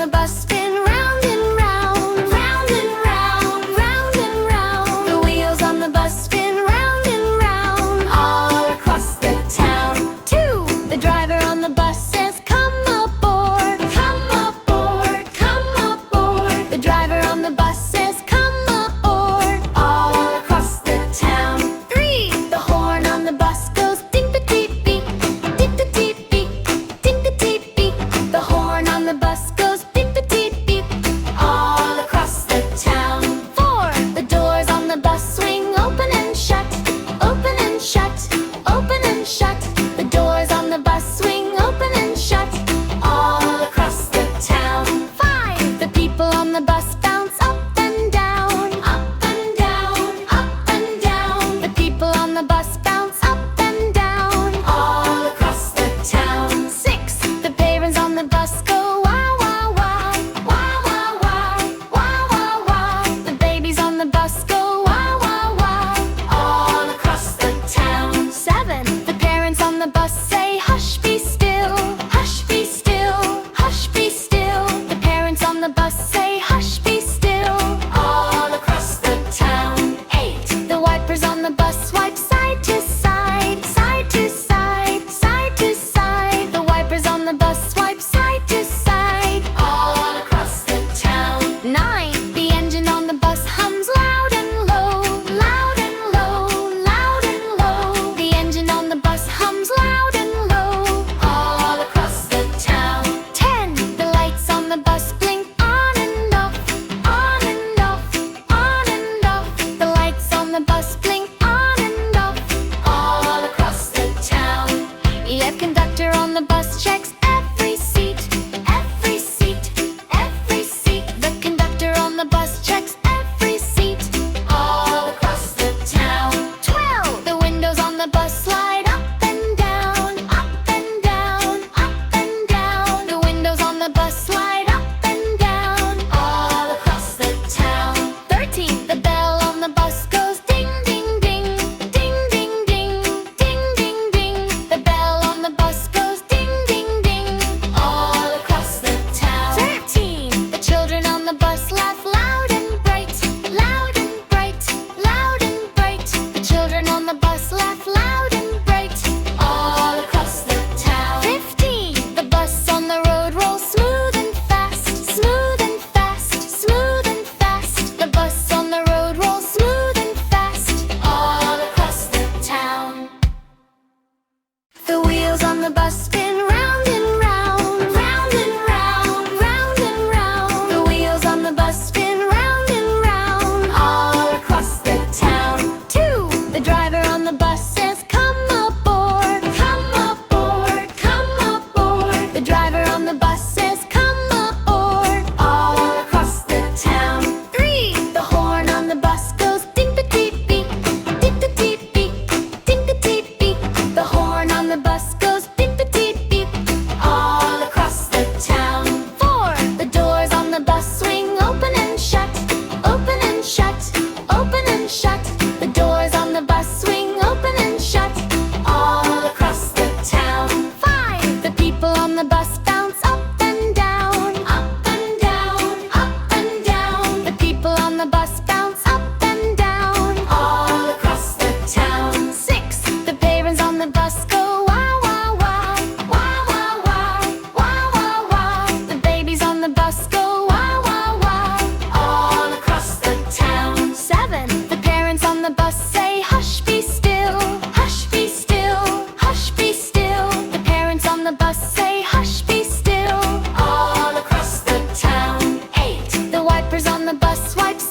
bus spin round and round, round and round, round and round. The wheels on the bus spin round and round, all across the town. 2. The driver on the bus says, "Come aboard, come aboard, come aboard." The driver on the bus says, "Come aboard," all across the town. 3. The horn on the bus goes ding-a-dee-beep, ding-a-dee-beep, ding-a-dee-beep. The horn on the bus goes beep-a-dee-beep, all across the town. 4. The doors on the bus swing open and shut, open and shut, open and shut. The doors on the bus swing open and shut, all across the town. 5. The people on the bus bounce up and down, up and down, up and down. The people on the bus bounce up and down, all across the town. 6. The parents on the bus go wow, wow, wow, wow, wow, wow, wow, wow, wow. The babies on the bus go wow, wow, wow, all across the town. 7. The parents on the bus say, "Hush, be still, hush, be still, hush, be still." The parents on the bus say, "Hush, be still," all across the town. 8. The wipers on the bus wipe side to side, side to side, side to side. The wipers on the bus wipe side to side, all across the town. 9. The engine on the bus hums loud and low, loud and low, loud and low. The engine on the bus hums loud and low, all across the town. 10. The lights on the bus blink on and off, on and off, on and off. The lights on the bus blink on and off, all across the town. The conductor on the bus checks every seat, every seat, every seat. The conductor on the bus checks every seat, all across the town. 12. The windows on the bus slide up and down, up and down, up and down. The windows on the bus slide up and down, all across the town. 13. The bell on the bus goes ding, ding, ding, ding, ding, ding, ding, ding, ding. The bell on the bus goes ding, ding, ding, all across the town. 13. The children on the bus laugh loud and bright, loud and bright, loud and bright. The children on the bus laugh loud and bright, all across the town. 15. The bus on the road rolls smooth and fast, smooth and fast, smooth and fast. The bus on the road rolls smooth and fast, all across the town. The wheels on the bus spin round and round, round and round, round and round. The wheels on the bus spin round and round, all across the town. 2. The driver on the bus says, "Come aboard, come aboard, come aboard." The driver on the bus says, "Come aboard," all across the town. 3. The horn on the bus goes ding-a-dee-beep, ding-a-dee-beep, ding-a-dee-beep. The horn on the bus goes beep-a-dee-beep, all across the town. 4. The doors on the bus swing open and shut, open and shut, open and shut. The doors on the bus swing open and shut, all across the town. 5. The people on the bus bounce up and down, up and down, up and down. The people on the bus bounce up and down, all across the town. 6. The parents on the bus go wow, wow, wow, wow, wow, wow, wow, wow, wow. The babies on the bus go wow, wow, wow, all across the town. 7. The parents on the bus say, "Hush, be still, hush, be still, hush, be still." The parents on the bus say, "Hush, be still," all across the town. 8. The wipers on the bus wipe